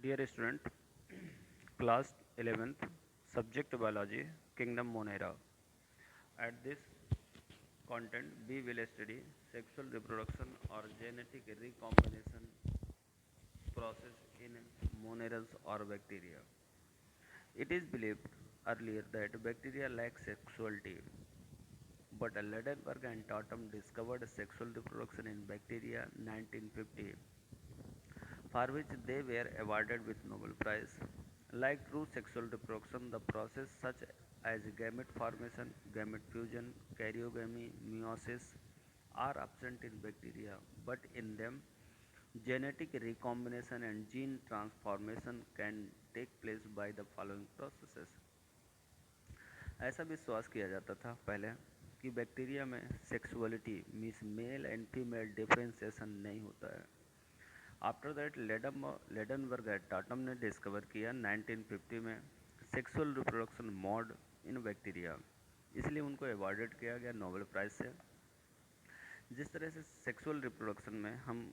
Dear student, class 11th, subject biology, kingdom Monera. At this content, we will study sexual reproduction or genetic recombination process in moneras or bacteria. It is believed earlier that bacteria lack sexuality, but Ladenburg and Tatum discovered sexual reproduction in bacteria 1950, for which they were awarded with Nobel Prize. Like true sexual reproduction, the process such as gamete formation, gamete fusion, karyogamy, meiosis are absent in bacteria, but in them, genetic recombination and gene transformation can take place by the following processes. ऐसा विश्वास किया जाता था पहले कि bacteria में sexuality means male and female differentiation नहीं होता है। आफ्टर दैट लेडनबर्ग एट टाटम ने डिस्कवर किया 1950 में sexual reproduction mode in bacteria, इसलिए उनको अवार्डेड किया गया नोबेल प्राइज से। जिस तरह से सेक्सुअल रिप्रोडक्शन में हम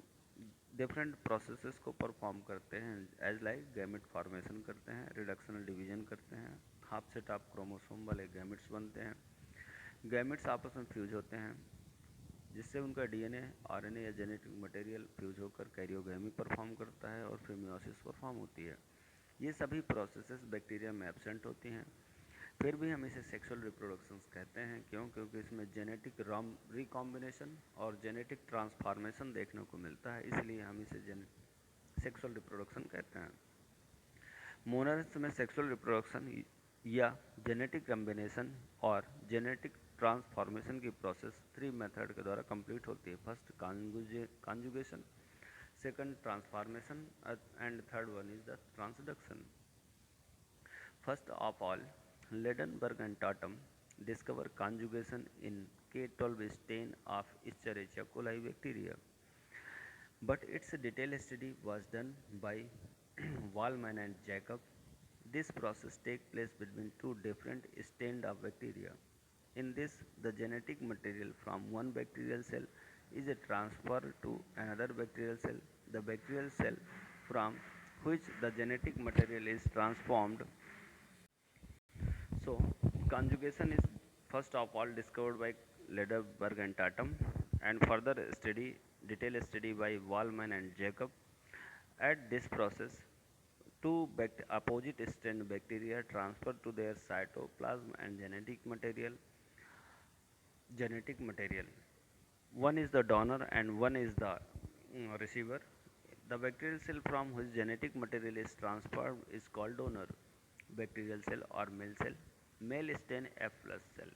डिफरेंट प्रोसेसेस को परफॉर्म करते हैं, एज लाइक गैमेट फॉर्मेशन करते हैं, रिडक्शनल डिवीजन करते हैं, हाफ सेट ऑफ क्रोमोसोम वाले गैमेट्स बनते हैं, गैमेट्स आपस में फ्यूज होते हैं जिससे उनका डीएनए, आरएनए या जेनेटिक मटेरियल फ्यूज होकर कैरियोगैमी परफॉर्म करता है और फिर मियोसिस परफॉर्म होती है। ये सभी प्रोसेसेस बैक्टीरिया में एब्सेंट होती हैं, फिर भी हम इसे सेक्सुअल रिप्रोडक्शंस कहते हैं। क्यों? क्योंकि इसमें जेनेटिक रिकॉम्बिनेशन और जेनेटिक ट्रांसफॉर्मेशन देखने को मिलता है, इसलिए हम इसे सेक्सुअल रिप्रोडक्शन कहते हैं। मोनर्स में सेक्सुअल रिप्रोडक्शन या जेनेटिक कम्बिनेशन और जेनेटिक ट्रांसफॉर्मेशन की प्रोसेस 3 मेथड के द्वारा कंप्लीट होती है। First conjugation, second transformation and third one is the transduction. First of all, Ladenburg and Tatum discovered conjugation in K12 strain of Escherichia coli bacteria, but its detailed study was done by Wallman and Jacob. This process takes place between two different strains of bacteria. In this, the genetic material from one bacterial cell is transferred to another bacterial cell. The bacterial cell from which the genetic material is transformed. So, conjugation is first of all discovered by Lederberg and Tatum, and further study, detailed study by Wallman and Jacob. At this process, two opposite strain bacteria transfer to their cytoplasm and genetic material. One is the donor and one is the receiver. The bacterial cell from whose genetic material is transferred is called donor bacterial cell or male strain F plus cell,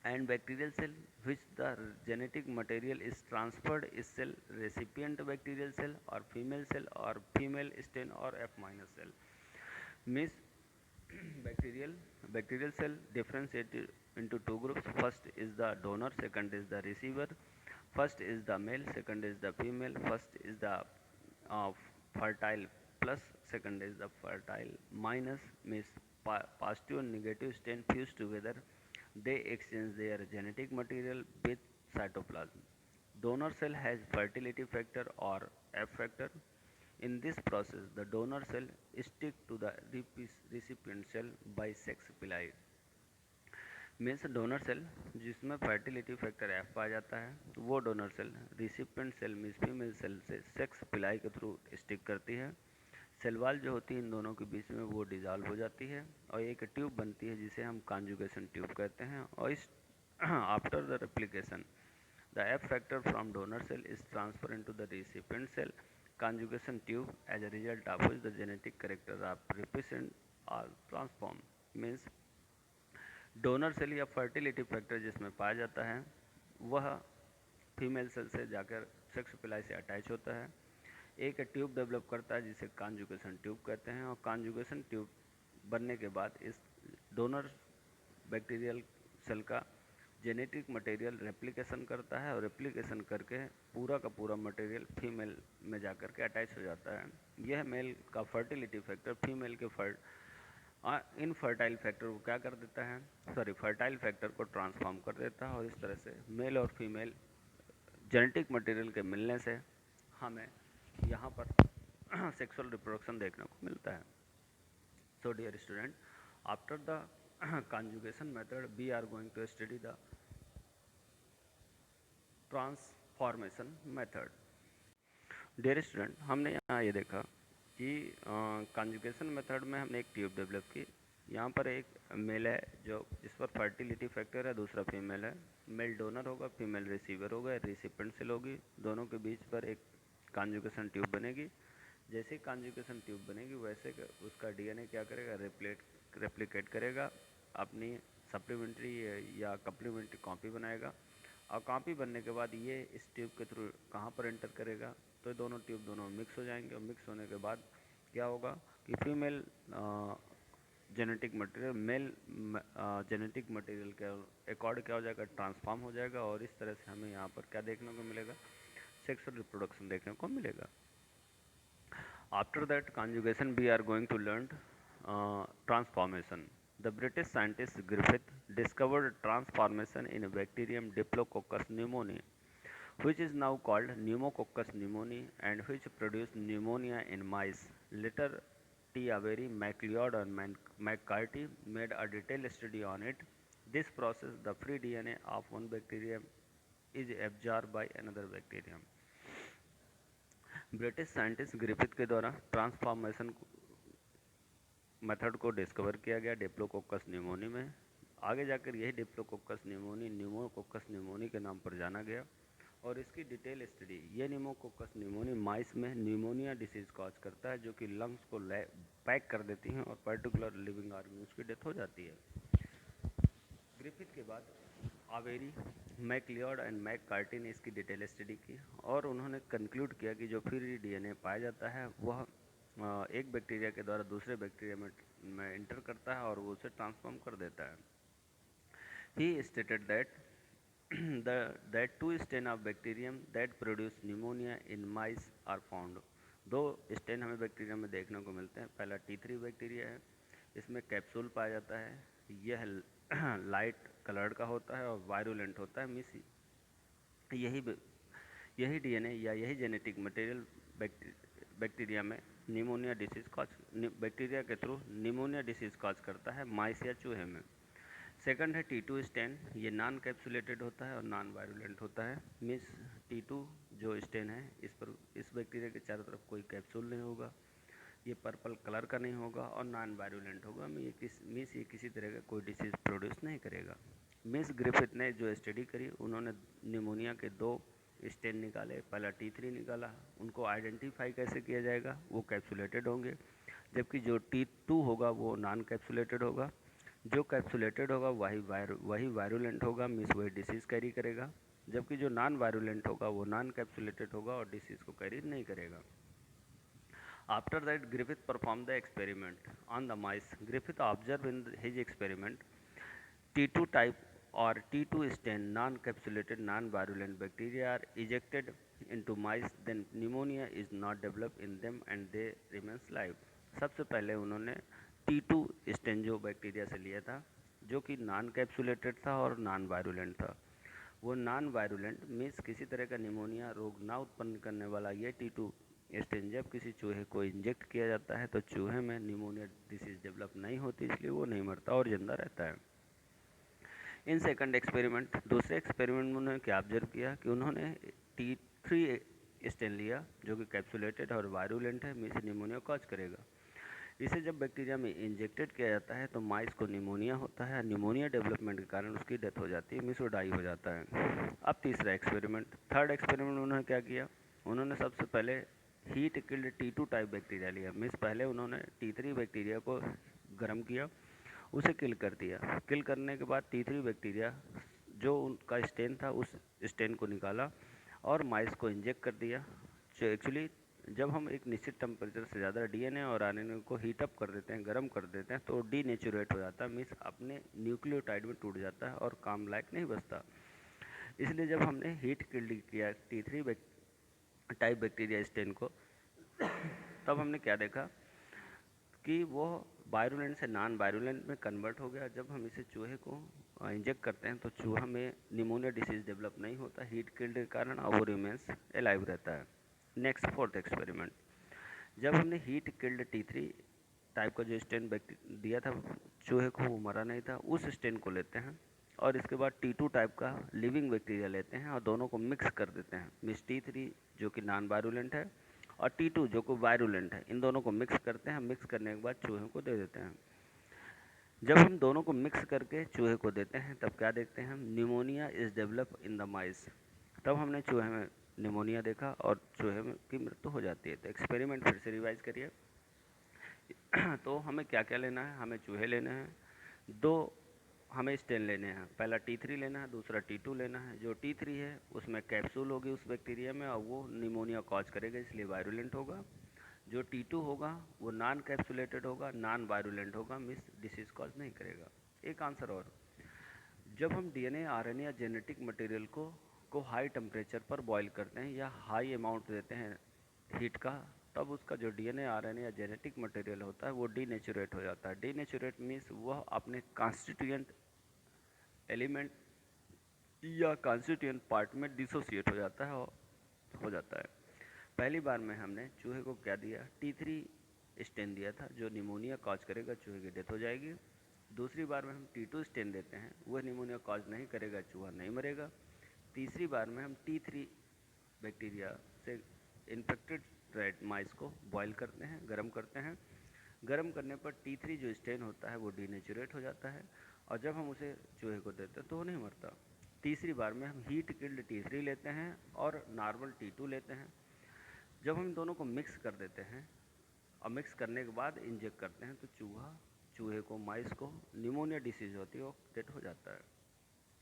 and bacterial cell which the genetic material is transferred is cell recipient bacterial cell or female strain or F minus cell. Means bacterial cell differentiated into two groups. First is the donor, second is the receiver. First is the male, second is the female. First is the uh, fertile plus, second is the fertile minus. Means positive and negative strain fused together, they exchange their genetic material with cytoplasm. Donor cell has fertility factor or F factor. In this process, the donor cell sticks to the recipient cell by sex pili. Means donor cell जिसमें fertility factor F पाया जाता है, वो donor cell recipient cell means female cell से sex pili के through stick करती है। Cell wall जो होती है इन दोनों के बीच में वो डिजॉल्व हो जाती है और एक ट्यूब बनती है जिसे हम कॉन्जुगेशन ट्यूब कहते हैं। और इस after the replication the F factor from donor cell is transfer into the recipient cell conjugation tube, as a result of which the genetic character of represent are transformed. Means donor cell या fertility factor जिसमें पाया जाता है वह female cell से जाकर sex पिलाई से अटैच होता है, एक ट्यूब डेवलप करता है जिसे कॉन्जुगेशन ट्यूब कहते हैं, और कॉन्जुगेशन ट्यूब बनने के बाद इस डोनर बैक्टीरियल सेल का जेनेटिक मटेरियल रेप्लिकेशन करता है और रेप्लिकेशन करके पूरा का पूरा मटेरियल फीमेल में जाकर के अटैच हो जाता है। यह मेल का फर्टिलिटी फैक्टर फीमेल के इनफर्टाइल फैक्टर को क्या कर देता है, फर्टाइल फैक्टर को ट्रांसफॉर्म कर देता है, और इस तरह से मेल और फीमेल जेनेटिक मटेरियल के मिलने से हमें यहाँ पर सेक्सुअल रिप्रोडक्शन देखने को मिलता है। So dear student, after the conjugation method we are going to study the transformation method. Dear student, हमने यहाँ ये देखा कि कंजुगेशन मेथड में हमने एक ट्यूब डेवलप की। यहाँ पर एक मेल है जो जिस पर फर्टिलिटी फैक्टर है, दूसरा फीमेल है। मेल डोनर होगा, फीमेल रिसीवर होगा, रिसिपेंट सेल होगी, दोनों के बीच पर एक कंजुगेशन ट्यूब बनेगी। जैसे ही कंजुगेशन ट्यूब बनेगी वैसे उसका डीएनए क्या करेगा, रेप्लिकेट करेगा, अपनी सप्लीमेंट्री या कम्प्लीमेंट्री कॉपी बनाएगा। और कॉपी बनने के बाद ये इस ट्यूब के थ्रू कहाँ पर एंटर करेगा, तो दोनों ट्यूब दोनों मिक्स हो जाएंगे। और मिक्स होने के बाद क्या होगा कि female genetic material male genetic material के अकॉर्ड क्या हो जाएगा, ट्रांसफॉर्म हो जाएगा। और इस तरह से हमें यहाँ पर क्या देखने को मिलेगा, सेक्सुअल रिप्रोडक्शन देखने को मिलेगा। After that conjugation we are going to learn transformation. The British scientist Griffith discovered transformation in bacterium Diplococcus pneumoniae, which is now called Pneumococcus pneumoniae, and which produced pneumonia in mice. Later, T. Avery, MacLeod, and McCarthy made a detailed study on it. This process, the free DNA of one bacterium is absorbed by another bacterium. British scientist Griffith के द्वारा transformation method को discover किया गया diplococcus pneumoniae में। आगे जाकर यही diplococcus pneumoniae pneumococcus pneumoniae के नाम पर जाना गया। और इसकी डिटेल स्टडी, ये न्यूमोकोकस न्यूमोनी माइस में न्यूमोनिया डिसीज कॉज करता है, जो कि लंग्स को पैक कर देती हैं और पर्टिकुलर लिविंग ऑर्गन्स की डेथ हो जाती है। ग्रिफिथ के बाद आवेरी, मैकलियॉड एंड मैककार्टी ने इसकी डिटेल स्टडी की और उन्होंने कंक्लूड किया कि जो फ्री डीएनए पाया जाता है वह एक बैक्टीरिया के द्वारा दूसरे बैक्टीरिया में इंटर करता है और वो उसे ट्रांसफॉर्म कर देता है। ही stated that two strain of bacterium that produce pneumonia in mice are found. दो स्टेन हमें बैक्टीरिया में देखने को मिलते हैं। पहला T3 बैक्टीरिया है, इसमें कैप्सूल पाया जाता है। यह लाइट कलर्ड का होता है और वायरुलेंट होता है। मिस यही डीएनए या यही जेनेटिक मटेरियल बैक्टीरिया में निमोनिया डिसीज कॉज बैक्टीरिया के थ्रू निमोनिया डिसीज कॉज करता है माइस या चूहे में। सेकंड है T2 स्टेन, ये नॉन कैप्सुलेटेड होता है और नॉन वायरुलेंट होता है। मिस T2 जो स्टेन है इस बैक्टीरिया के चारों तरफ कोई कैप्सूल नहीं होगा, ये पर्पल कलर का नहीं होगा और नॉन वायरुलेंट होगा। ये किसी तरह का कोई डिसीज प्रोड्यूस नहीं करेगा। मिस ग्रिफिथ ने जो स्टडी करी, उन्होंने निमोनिया के दो स्टेन निकाले। पहला T3 निकाला। उनको आइडेंटिफाई कैसे किया जाएगा, वो कैप्सुलेटेड होंगे, जबकि जो T2 होगा वो नॉन कैप्सुलेटेड होगा। जो कैप्सुलेटेड होगा वही वायरुलेंट होगा, मिस वही डिसीज़ कैरी करेगा, जबकि जो नॉन वायरुलेंट होगा वो नॉन कैप्सुलेटेड होगा और डिसीज़ को कैरी नहीं करेगा। After that, Griffith performed the experiment on the mice. Griffith observed in his experiment T2 type or T2 strain non-capsulated non-virulent bacteria are ejected into mice, then pneumonia is not developed in them and they remains live. सबसे पहले उन्होंने T2 stand जो bacteria से लिया था, जो कि non capsulated था और नॉन वायरुलेंट था। वो नॉन वायरुलेंट मीन्स किसी तरह का निमोनिया रोग ना उत्पन्न करने वाला ये T2 स्टेन जब किसी चूहे को इंजेक्ट किया जाता है तो चूहे में निमोनिया डिसीज डेवलप नहीं होती, इसलिए वो नहीं मरता और जिंदा रहता है। इन सेकंड एक्सपेरिमेंट, दूसरे एक्सपेरिमेंट में उन्होंने क्या ऑब्जर्व किया कि उन्होंने T3 स्टेन लिया जो कि कैप्सुलेटेड और वायरुलेंट है, मीन्स निमोनिया कॉज करेगा। इसे जब बैक्टीरिया में इंजेक्टेड किया जाता है तो माइस को निमोनिया होता है। निमोनिया डेवलपमेंट के कारण उसकी डेथ हो जाती है, मीन्स वो डाई हो जाता है। अब तीसरा एक्सपेरिमेंट, थर्ड एक्सपेरिमेंट उन्होंने क्या किया, उन्होंने सबसे पहले heat killed T2 type bacteria लिया। मीन्स पहले उन्होंने T3 बैक्टीरिया को गर्म किया, उसे किल कर दिया। किल करने के बाद T3 बैक्टीरिया जो उनका स्टेन था उस स्टेन को निकाला और माइस को इंजेक्ट कर दिया। जो एक्चुअली जब हम एक निश्चित टेम्परेचर से ज़्यादा डीएनए और आरएनए को हीटअप कर देते हैं, गर्म कर देते हैं, तो डीनेचुरेट हो जाता है, मीन्स अपने न्यूक्लियोटाइड में टूट जाता है और काम लायक नहीं बचता। इसलिए जब हमने हीट किल्ड किया T3 टाइप बैक्टीरिया स्टेन को, तब हमने क्या देखा कि वो वायरुलेंट से नॉन वायरुलेंट में कन्वर्ट हो गया। जब हम इसे चूहे को इंजेक्ट करते हैं तो चूहा में निमोनिया डिसीज डेवलप नहीं होता हीट किल्ड के कारण, और वो रिमेंस एलाइव रहता है। नेक्स्ट फोर्थ एक्सपेरिमेंट, जब हमने हीट किल्ड T3 टाइप का जो स्टेन दिया था चूहे को, वो मरा नहीं था, उस स्टेन को लेते हैं और इसके बाद T2 टाइप का लिविंग बैक्टीरिया लेते हैं और दोनों को मिक्स कर देते हैं। मीन्स T3 जो कि नॉन वायरुलेंट है और T2 जो कि वायरुलेंट है, इन दोनों को मिक्स करते हैं। मिक्स करने के बाद चूहे को दे देते हैं। जब हम दोनों को मिक्स करके चूहे को देते हैं तब क्या देखते हैं हम, pneumonia is develop in the माइस। तब हमने चूहे में निमोनिया देखा और चूहे में की मृत्यु हो जाती है। तो एक्सपेरिमेंट फिर से रिवाइज करिए। तो हमें क्या क्या लेना है, हमें चूहे लेने हैं, दो हमें स्टेन लेने हैं। पहला T3 लेना है, दूसरा T2 लेना है। जो T3 है उसमें कैप्सूल होगी उस बैक्टीरिया में और वो निमोनिया कॉज करेगा, इसलिए वायरुलेंट होगा। जो T2 होगा वो नॉन कैप्सुलेटेड होगा, नॉन वायरुलेंट होगा, मिस डिसीज कॉज नहीं करेगा। एक आंसर और, जब हम डीएनए आरएनए या जेनेटिक मटेरियल को हाई टेम्परेचर पर बॉईल करते हैं या हाई अमाउंट देते हैं हीट का, तब उसका जो डीएनए आरएनए या जेनेटिक मटेरियल होता है वो डीनेचुरेट हो जाता है। डीनेचुरेट मीन्स वह अपने कॉन्स्टिट्यूएंट एलिमेंट या कॉन्स्टिट्यूएंट पार्ट में डिसोसिएट हो जाता है। पहली बार में हमने चूहे को क्या दिया, T3 स्टेन दिया था जो निमोनिया कॉज करेगा, चूहे की डेथ हो जाएगी। दूसरी बार में हम T2 स्टेन देते हैं, वह निमोनिया कॉज नहीं करेगा, चूहा नहीं मरेगा। तीसरी बार में हम T3 बैक्टीरिया से इन्फेक्टेड रेड माइस को बॉईल करते हैं, गर्म करते हैं। गर्म करने पर T3 जो स्टेन होता है वो डीनेचुरेट हो जाता है और जब हम उसे चूहे को देते हैं तो वो नहीं मरता। तीसरी बार में हम हीट किल्ड T3 लेते हैं और नॉर्मल T2 लेते हैं। जब हम दोनों को मिक्स कर देते हैं और मिक्स करने के बाद इंजेक्ट करते हैं तो चूहे को, माइस को निमोनिया डिसीज होती है, वो डेथ हो जाता है।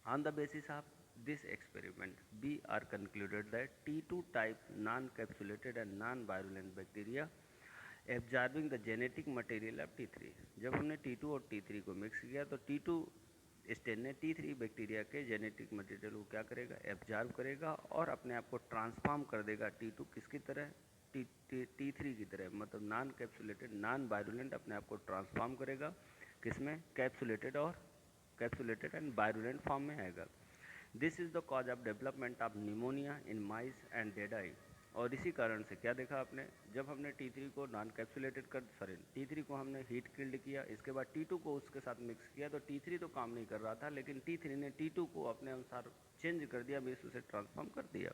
On the basis of this experiment, we are concluded that T2 type non-capsulated and non-virulent bacteria absorbing the genetic material of T3। जब हमने T2 और T3 को मिक्स किया तो T2 स्टेन ने T3 बैक्टीरिया के जेनेटिक मटेरियल को क्या करेगा, एब्जॉर्ब करेगा और अपने आप को ट्रांसफॉर्म कर देगा T2 किसकी तरह, T3 की तरह। मतलब नॉन कैप्सुलेटेड नॉन वायरुलेंट अपने आप को ट्रांसफॉर्म करेगा किसमें, कैप्सुलेटेड एंड वायरुलेंट फॉर्म में आएगा। This is the cause of development of pneumonia in mice and dead I. और इसी कारण से क्या देखा आपने, जब हमने T3 को नॉन कैप्सुलेटेड T3 को हमने हीट किल्ड किया, इसके बाद T2 को उसके साथ मिक्स किया तो T3 तो काम नहीं कर रहा था, लेकिन T3 ने T2 को अपने अनुसार चेंज कर दिया, बीस उसे ट्रांसफॉर्म कर दिया।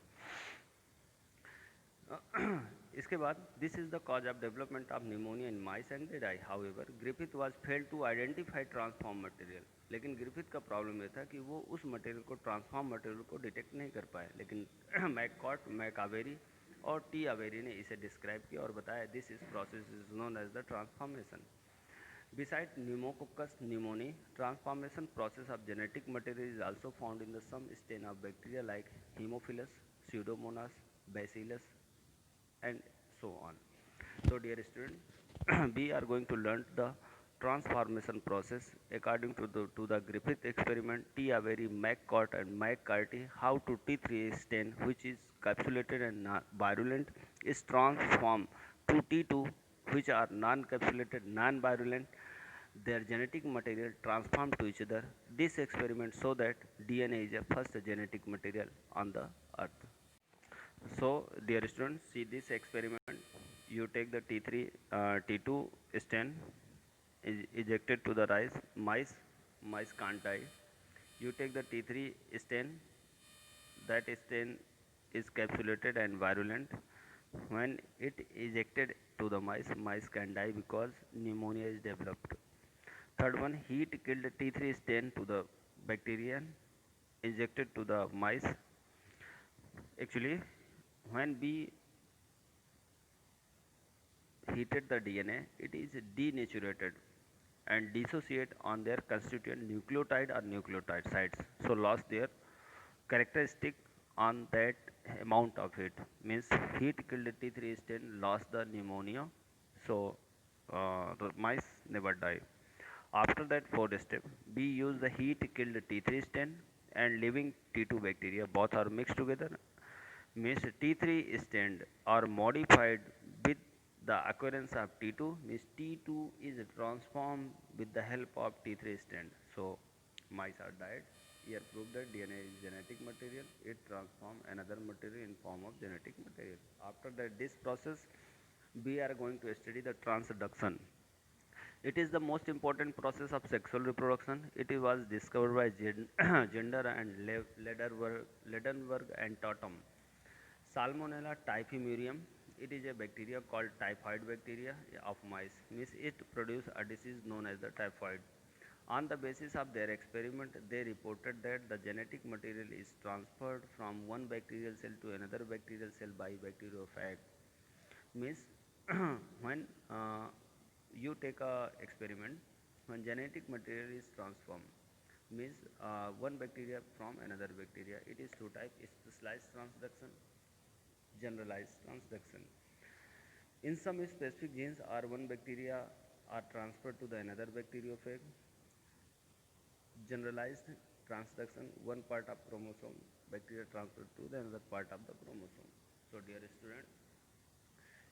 इसके बाद this is the cause of development of pneumonia in mice and dead I. However Griffith was failed to identify transform material. लेकिन ग्रिफिथ का प्रॉब्लम ये था कि वो उस मटेरियल को, ट्रांसफॉर्म मटेरियल को डिटेक्ट नहीं कर पाए। लेकिन मैकावेरी और टी अवेरी ने इसे डिस्क्राइब किया और बताया this is process is known as the transformation. Besides Pneumococcus pneumoniae, transformation process of genetic material is also found in the some strain of bacteria like Haemophilus, Pseudomonas, Bacillus, and so on. So dear student, we are going to learn the transformation process according to the Griffith experiment, T. Avery, McCourt and McCarthy, how to T3 stain which is capsulated and virulent is transformed to T2 which are non-capsulated, non-virulent, their genetic material transformed to each other. This experiment show that DNA is a first genetic material on the earth. So, dear students, see this experiment. You take the T3, T2 stain, ejected to the mice can't die. You take the T3 stain, that stain is capsulated and virulent. When it ejected to the mice can die because pneumonia is developed. Third one, heat killed T3 stain to the bacteria injected to the mice. Actually, when we heated the DNA, it is denatured and dissociate on their constituent nucleotide or nucleotide sites. So lost their characteristic on that amount of heat. Means heat killed T3 stain, lost the pneumonia. So the mice never die. After that fourth step, we use the heat killed T3 stain and living T2 bacteria. Both are mixed together. Means T3 stain are modified with the occurrence of T2. Means T2 is transformed with the help of T3 stain. So mice are died. Here prove that DNA is genetic material. It transforms another material in form of genetic material. After that, this process We are going to study the transduction. It is the most important process of sexual reproduction. It was discovered by Gender and Ledenberg and Tatum. Salmonella typhimurium. It is a bacteria called typhoid bacteria of mice. Means it produces a disease known as the typhoid. On the basis of their experiment, they reported that the genetic material is transferred from one bacterial cell to another bacterial cell by bacteriophage. Means when you take a experiment, when genetic material is transformed, means one bacteria from another bacteria, it is two types: specialized transduction, generalized transduction. In some specific genes or one bacteria are transferred to the another bacteriophage. Generalized transduction, one part of chromosome bacteria transferred to the another part of the chromosome. So dear student,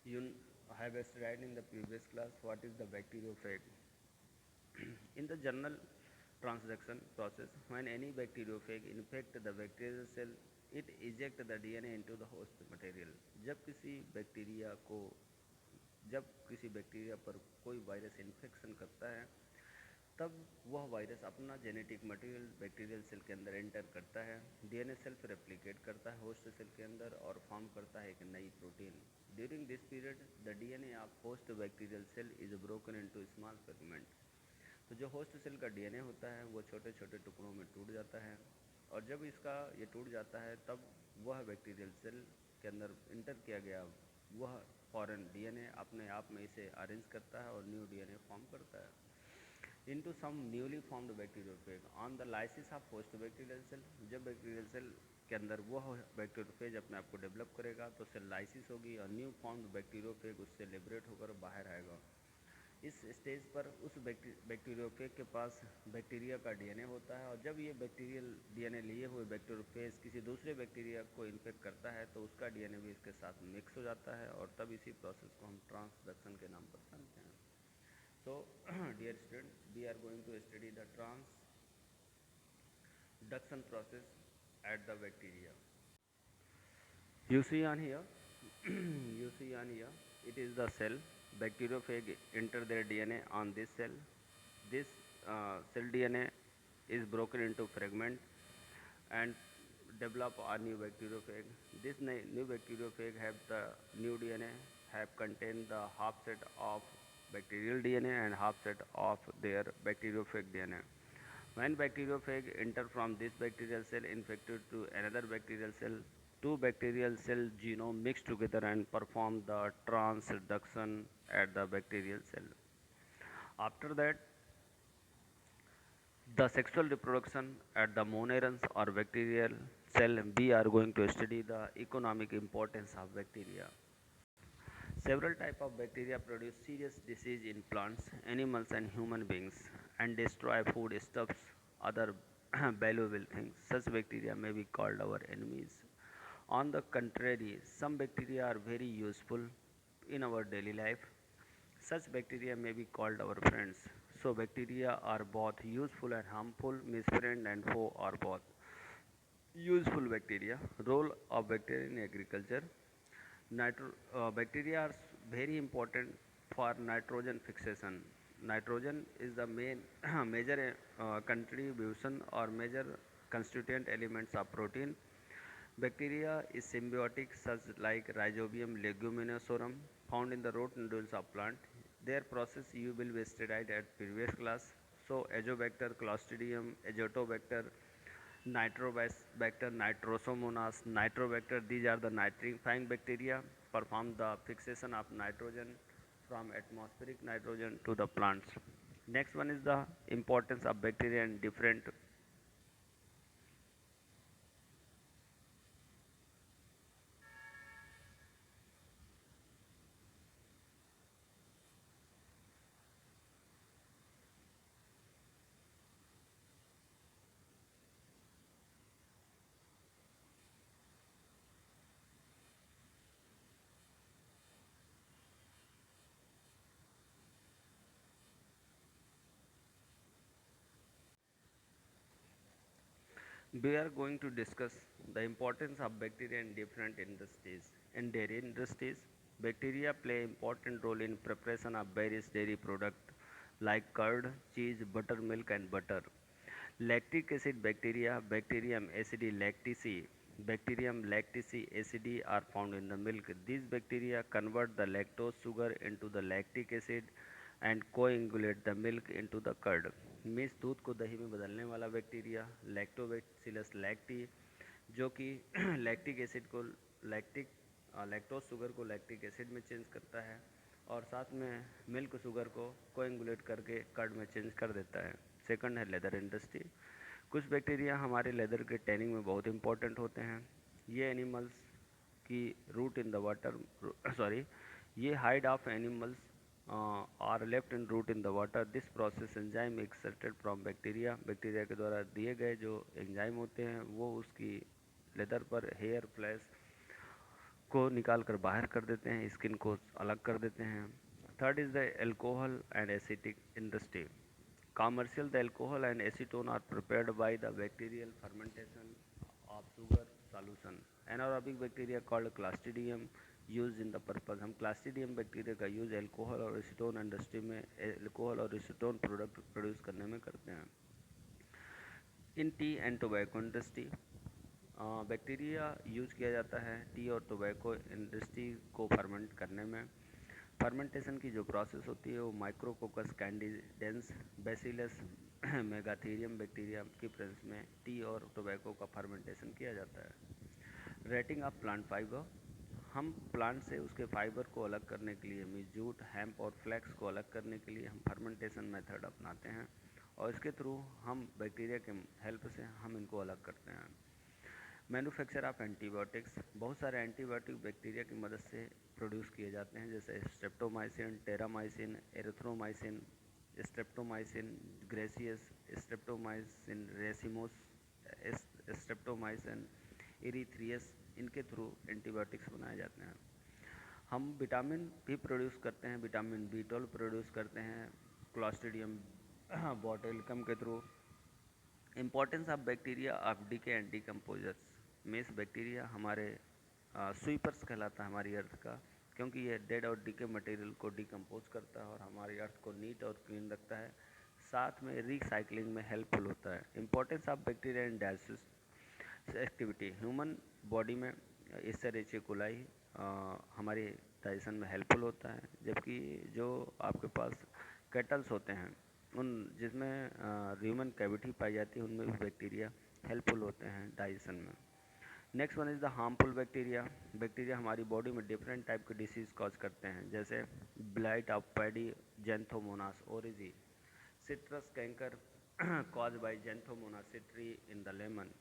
you have studied in the previous class what is the bacteriophage. In the general transduction process, when any bacteriophage infect the bacterial cell, it eject the DNA into the host material. जब किसी bacteria को जब किसी bacteria पर कोई virus infection करता है, तब वह वायरस अपना जेनेटिक मटेरियल बैक्टीरियल सेल के अंदर एंटर करता है। डीएनए सेल्फ रेप्लिकेट करता है होस्ट सेल के अंदर और फॉर्म करता है एक नई protein. During this period the DNA of host bacterial cell is broken into small fragment. तो जो होस्ट सेल का डीएनए होता है वो छोटे छोटे टुकड़ों में टूट जाता है, और जब इसका ये टूट जाता है तब वह बैक्टीरियल सेल के अंदर इंटर किया गया वह फॉरेन डीएनए अपने आप में इसे अरेंज करता है और न्यू डीएनए फॉर्म करता है into some newly formed bacteriophage on the lysis of host bacterial cell। जब बैक्टीरियल सेल के अंदर वह बैक्टीरियोफेज अपने आप को डेवलप करेगा तो सेल लाइसिस होगी और न्यू फॉर्म्ड बैक्टीरियोफेज उससे लिबरेट होकर बाहर आएगा। इस स्टेज पर उस बैक्टीरियोफेज के पास बैक्टीरिया का डीएनए होता है, और जब ये बैक्टीरियल डीएनए लिए हुए बैक्टीरियोफेज किसी दूसरे बैक्टीरिया को इन्फेक्ट करता है तो उसका डीएनए भी इसके साथ मिक्स हो जाता है, और तब इसी प्रोसेस को हम ट्रांसडक्शन के नाम पर जानते हैं। So, dear student, we are going to study the transduction process at the bacteria. You see on here, it is the cell. Bacteriophage enter their DNA on this cell. This cell DNA is broken into fragments and develop a new bacteriophage. This new bacteriophage have the new DNA have contained the half set of bacterial DNA and half set of their bacteriophage DNA. When bacteriophage enter from this bacterial cell infected to another bacterial cell, two bacterial cell genome mix together and perform the transduction at the bacterial cell. After that, the sexual reproduction at the monerans or bacterial cell, we are going to study the economic importance of bacteria. Several types of bacteria produce serious disease in plants, animals and human beings and destroy foodstuffs, other valuable things. Such bacteria may be called our enemies. On the contrary, some bacteria are very useful in our daily life. Such bacteria may be called our friends. So bacteria are both useful and harmful, means friend and foe are both. Useful bacteria. Role of bacteria in agriculture. Bacteria are very important for nitrogen fixation. Nitrogen is the main major contribution or major constituent elements of protein. Bacteria is symbiotic such like Rhizobium leguminosarum found in the root nodules of plant. Their process you will be studied at previous class. So Azobacter, Clostridium, Azotobacter, Nitrobacter, Nitrosomonas, Nitrobacter, these are the nitrifying bacteria, perform the fixation of nitrogen from atmospheric nitrogen to the plants. Next one is the importance of bacteria in different we are going to discuss the importance of bacteria in different industries. In dairy industries, Bacteria play important role in preparation of various dairy products like curd, cheese, buttermilk and butter. Lactic acid bacteria, Bacterium Bacterium lactici acidi are found in the milk. These bacteria convert the lactose sugar into the lactic acid and coagulate the milk into the curd. Means दूध को दही में बदलने वाला bacteria lactobacillus lactis, जो कि lactic acid को lactic lactose sugar को लैक्टिक एसिड में चेंज करता है और साथ में मिल्क शुगर को कोएगुलेट करके कर्ड में चेंज कर देता है। सेकंड है लेदर इंडस्ट्री। कुछ बैक्टीरिया हमारे लेदर के टैनिंग में बहुत इंपॉर्टेंट होते हैं। ये एनिमल्स की rot in the water sorry ये hide of animals are left in rot in the water. This process enzyme extracted from bacteria, bacteria के द्वारा दिए गए जो एंजाइम होते हैं वो उसकी लेदर पर हेयर फ्लैश को निकाल कर बाहर कर देते हैं, स्किन को अलग कर देते हैं। Third is the alcohol and acetic industry. Commercial, the alcohol and acetone are prepared by the bacterial fermentation of sugar solution. Anaerobic bacteria called Clostridium used in the purpose. हम Clostridium बैक्टीरिया का use alcohol और acetone industry में alcohol और acetone product produce करने में करते हैं। In tea and tobacco industry bacteria use किया जाता है टी और टोबैको इंडस्ट्री को फर्मेंट करने में। फर्मेंटेशन की जो प्रोसेस होती है वो माइक्रोकोकस कैंडिडेंस बैसिलस मेगाथीरियम बैक्टीरिया की प्रेजेंस में टी और टोबैको का फर्मेंटेशन किया जाता है। रेटिंग ऑफ प्लांट फाइबर, हम प्लांट से उसके फाइबर को अलग करने के लिए मीन्स जूट, हेम्प और फ्लैक्स को अलग करने के लिए हम फर्मेंटेशन मेथड अपनाते हैं और इसके थ्रू हम बैक्टीरिया के हेल्प से हम इनको अलग करते हैं। मैन्युफैक्चर ऑफ एंटीबायोटिक्स, बहुत सारे एंटीबायोटिक बैक्टीरिया की मदद से प्रोड्यूस किए जाते हैं जैसे streptomycin, terramycin, erythromycin, streptomycin griseus, streptomycin racemosus, streptomycin erythreus, इनके थ्रू एंटीबायोटिक्स बनाए जाते हैं। हम विटामिन भी प्रोड्यूस करते हैं, विटामिन B12 प्रोड्यूस करते हैं क्लॉस्ट्रीडियम बोtulinum के थ्रू। Importance of bacteria of decay and decomposers, means bacteria हमारे स्वीपर्स कहलाता है हमारी अर्थ का, क्योंकि ये डेड और डीके मटेरियल को डिकम्पोज करता है और हमारी अर्थ को नीट और क्लीन रखता है, साथ में रिसाइकलिंग में हेल्पफुल होता है। Importance of bacteria in digest activity, human body में इस्चेरिचिया कोलाई हमारे डाइजेशन में हेल्पफुल होता है, जबकि जो आपके पास कैटल्स होते हैं उन जिसमें ह्यूमन कैविटी पाई जाती है उनमें भी बैक्टीरिया हेल्पफुल होते हैं डाइजेशन में। Next one is the harmful bacteria. Bacteria हमारी बॉडी में डिफरेंट टाइप के डिसीज़ कॉज करते हैं जैसे blight of paddy, Xanthomonas oryzae, citrus canker cause by Xanthomonas citri in the lemon,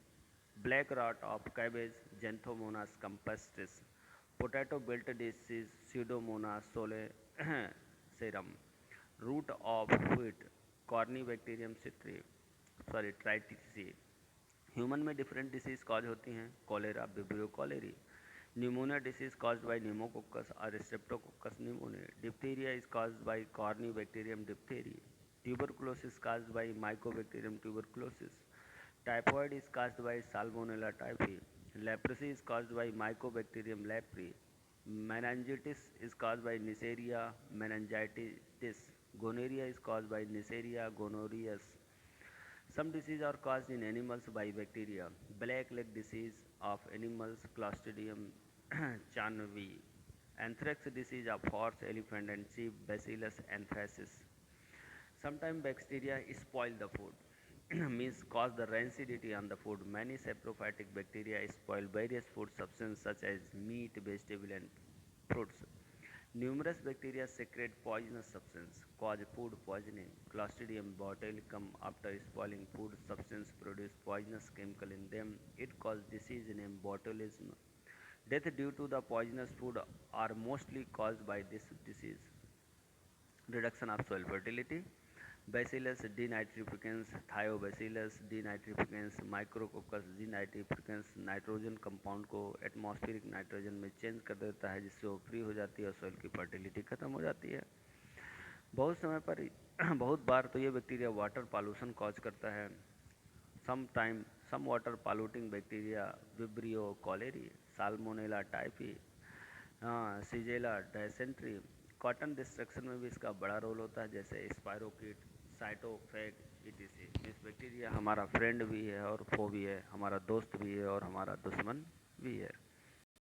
black rot of cabbage, Xanthomonas campestris, potato wilt disease, Pseudomonas solanacearum, rot of wheat, Corynebacterium citri tritici. Human में different disease cause होती हैं, cholera, Vibrio cholerae, pneumonia disease caused by pneumococcus और Streptococcus pneumoniae, diphtheria is caused by Corynebacterium diphtheriae, tuberculosis caused by Mycobacterium tuberculosis, typhoid is caused by Salmonella typhi, leprosy is caused by Mycobacterium leprae, meningitis is caused by Neisseria meningitis, gonorrhea is caused by Neisseria gonorrhoeae. Some diseases are caused in animals by bacteria, black leg disease of animals Clostridium chanvi, anthrax disease of horse, elephant and sheep Bacillus anthracis. Sometimes bacteria spoil the food means cause the rancidity on the food. Many saprophytic bacteria spoil various food substances such as meat, vegetable and fruits. Numerous bacteria secrete poisonous substance, cause food poisoning. Clostridium botulinum after spoiling food substance produce poisonous chemical in them. It causes disease named botulism. Death due to the poisonous food are mostly caused by this disease. Reduction of soil fertility. Bacillus denitrificans, Thiobacillus denitrificans, Micrococcus denitrificans nitrogen compound को atmospheric nitrogen में change कर देता है जिससे वो free हो जाती है और सॉइल की फर्टिलिटी खत्म हो जाती है। बहुत समय पर बहुत बार तो ये बैक्टीरिया वाटर पॉल्यूशन कॉज करता है। Some water polluting bacteria vibrio cholerae, salmonella typhi, हाँ, सीजेला डायसेंट्री। कॉटन डिस्ट्रक्शन में भी इसका बड़ा रोल होता है, जैसे स्पायरोकीट, साइटोफेग ईटीसी। इस बैक्टीरिया हमारा फ्रेंड भी है और फो भी है, हमारा दोस्त भी है और हमारा दुश्मन भी है।